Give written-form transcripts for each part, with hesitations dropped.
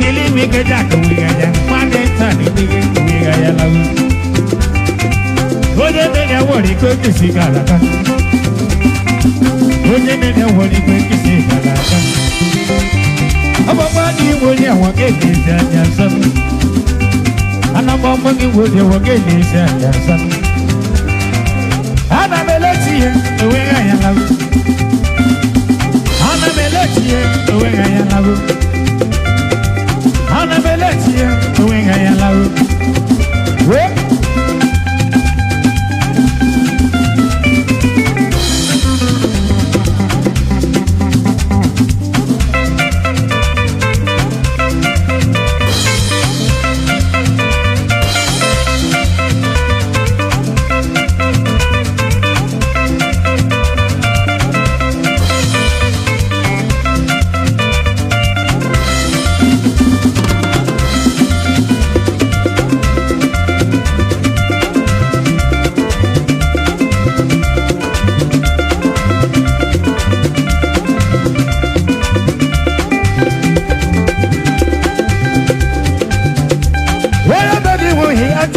Ili wike jack wigaya, maneta ni wigaya la. Oye nene wori ko kisi kalaka. Oye nene wori ko kisi kalaka. Ababa ni wori awon keke se ajansan. Anababa ni wori awon keke se ajansan. Ana meloti wigaya la. Ana meloti wigaya la. Ana meloti wigaya la.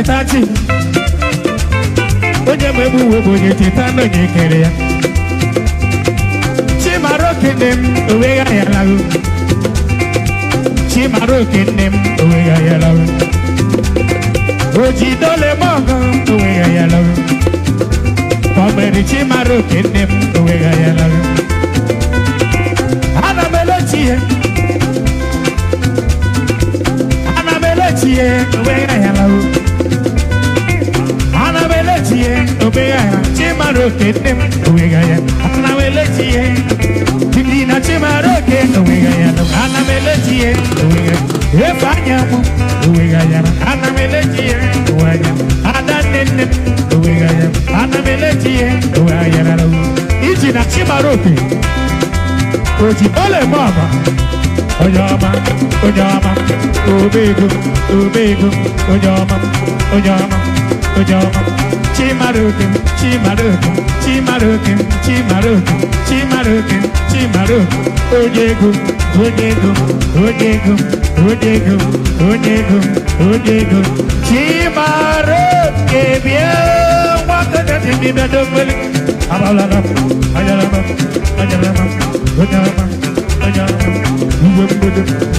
Tati oje mebu webo ye titano ye kere ya Chimaro kinem owega ya lagu Chimaro kinem owega ya lagu Oji dole mongo owega ya lagu Komeri chimaro kinem owega ya lagu Ana melochie owega ya lagu Chimaro kenem owegaya ana melechie Dina chimaro ken owegaya ana melechie owegaya Efanyamu owegaya ana melechie owegaya Ada nene owegaya ana melechie owegaya Ijina chimaro ke Oji ole mama Ojama ojama obego obego ojama ojama ojama Chimarukin, chimarukin, chimarukin, chimarukin, chimarukin, chimarukin. Ojego, ojego, ojego, ojego, ojego, ojego. Chimarukin, bien, wakata de mi bedouin. Abalala, ajalama, ajalama, ojama, ojama.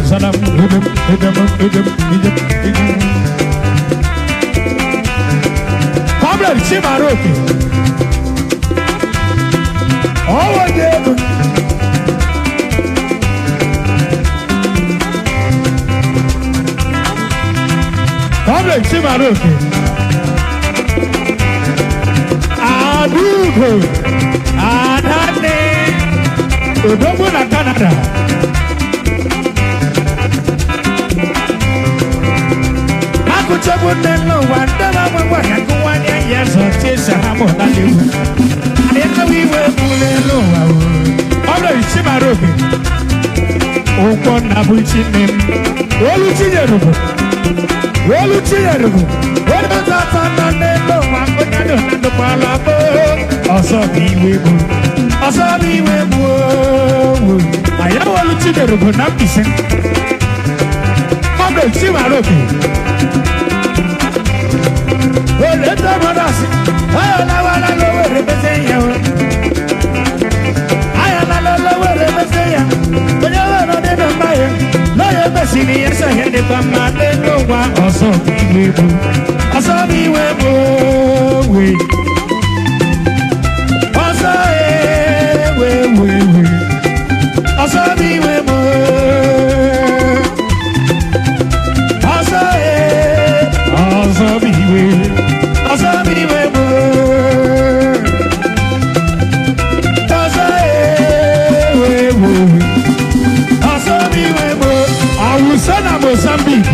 Salam, ojam, ojam, ojam, ojam. Chimaroke. Oh, Diego. Come Chimaroke. Adugo. Adane. Odogo na Canada. Kuchabunelo wandala mwana kuwanya yeso tisa hamo nalimu Ayana wiwe mulelo wawo Obla Chimaroke Oko nabuchinem Olu chiyerugo Olu chiyerugo Olu tatana nelo Wakonyado nando palabo Oso biwebu Oso biwebu Ayana olu chiyerugo napise Obla Chimaroke Let the brothers, I am a lower representative. I am a lower representative. But you are not in a fire. No, you're the seniors. I had it from my little one. Also, be with you. Also, be with you. Also, also, be with you. Also, be with you. Mozambique,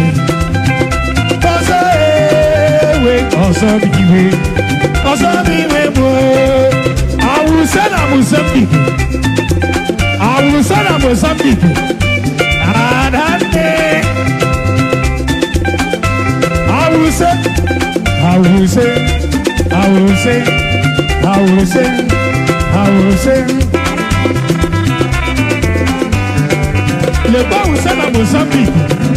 Le bon, c'est la Mozambique.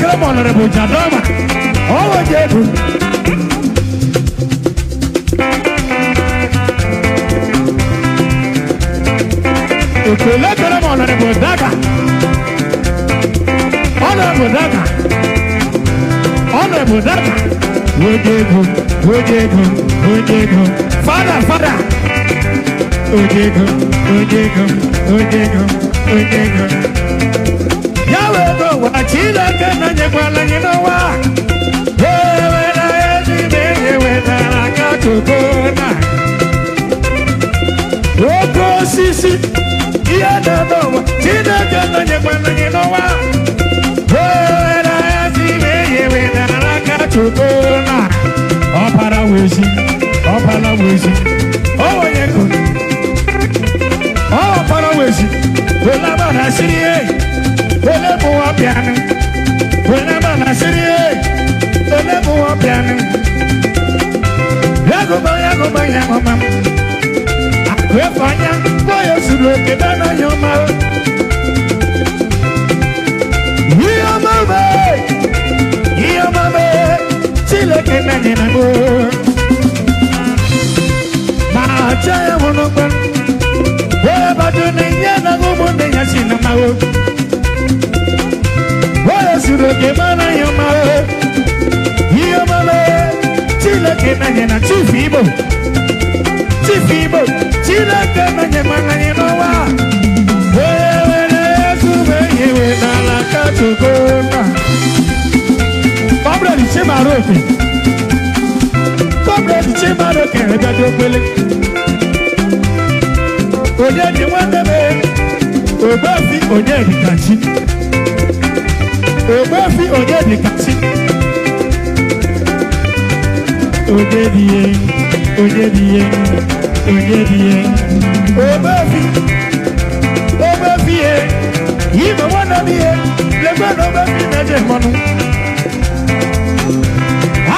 ekele m Honorable Jadoma ọwọ jebu ekele m Honorable Daga Honorable Daga Ojego Father Ojego Yahweh go wachila kana nyekwala nyinowa wewe na ezime yewe na katokona Oko sisi iya dodowa chila kana nyekwala nyinowa wewe na ezime yewe na katokona Opara wezi Owonyeko Opara wezi Wela bana siriye Wele muwa piano Wele bana siriye Wele muwa piano Yagoba Akwe fanya Boyo suru kebana yoma Yoma Chile kemene na mo Chaya monokwan Waya batu nenyana gumu nenyasina mawo Waya suroke mana yomawo Yomale Chile kenanyana Chifibo Chile kenanyana yenowa Waya wene Sube yewe nalaka chukona Pablo di Chimaroke Pablo di Chimaroke Regato kwele Oye ni wandebe Obafi oye di kachi Obafi oye di kachi Oye diye Obafi ye Yime wana biye Legwana obafi neje monu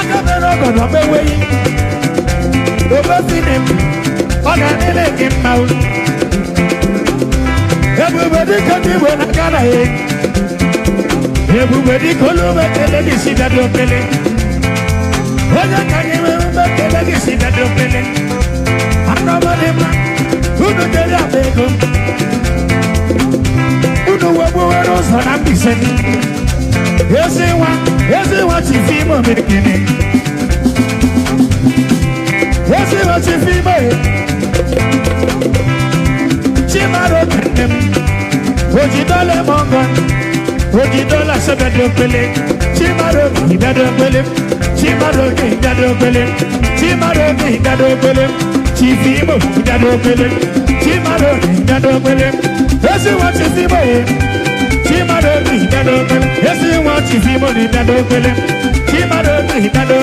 Akabeno kono beweyi Obafi nemi Oga nile kimau Everybody can be when I got a head. Everybody call over the legacy that don't pay. When I can remember the legacy that don't pay. I'm not a man who don't tell you they go. Who know what was on I'm missing. Yes, they want you feel more making it. Yes, they want you feel more. Chimaro kendem Ojidole mongon Ojidola sebedo pele Chimaro hidado pele Chimaro hidado pele Chimaro hidado pele Chifimo hidado pele Chimaro hidado pele Esi wa chifimo Chimaro hidado pele Esi wa chifimo hidado pele Chimaro hidado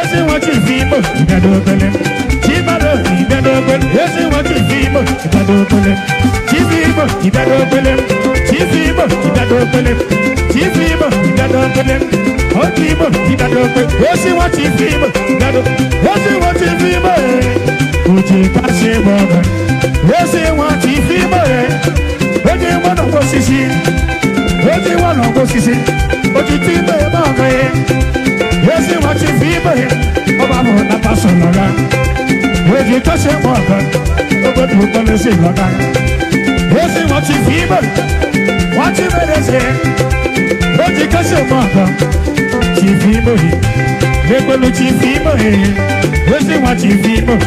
Esi wa chifimo hidado pele Chimaro hidado pele Esi wa chifimo hidado pele Chifimo hidado pele Chifimo hidado pele Chifimo hidado pele Chifimo hidado pele Esi wa chifimo hidado Esi wa chifimo Uji pase boga Esi wa chifimo Oji wana posisi Oji wana posisi Oji tibe boga Esi wa chifimo Oba mona paso loga Oji kase boga Oba dukane si loga Esi wa chifimo Wati merese Oji kase boga Chifimo Lekolo chifimo Esi wa chifimo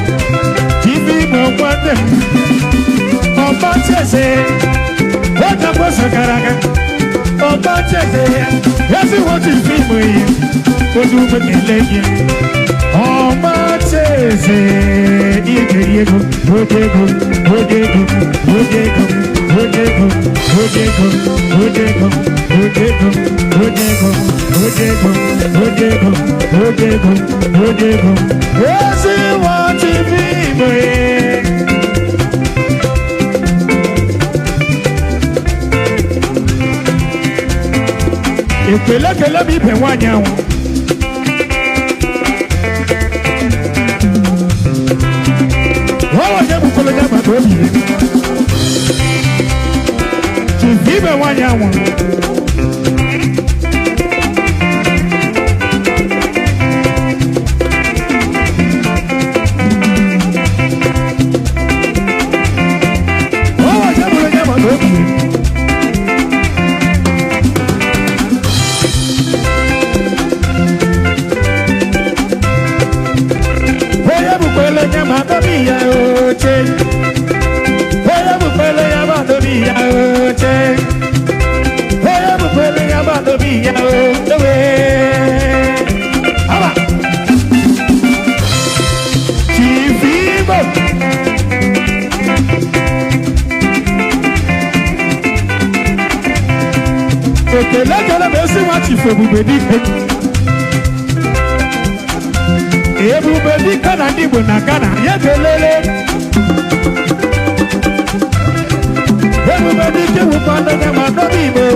Chifimo kwande Oba chese Oja posa karaga Oba chese Esi wa chifimo Oju mekelege Oba chese Ige yego Ojego Ojego Ojego Ojego Ojego Ojego Ojego Ojego Ojego Ojego Ojego Ojego Esi wa chifimo Ekele mi pe wanya won Wawa je bukolo ya ba do bi Ti fi be wanya won ekele besi nwa chifu Ebube Dike Ebube Dike na ndị Igbo na Ghana ya kelele Ebube Dike wụkwanụ ya ma n'obi Igbo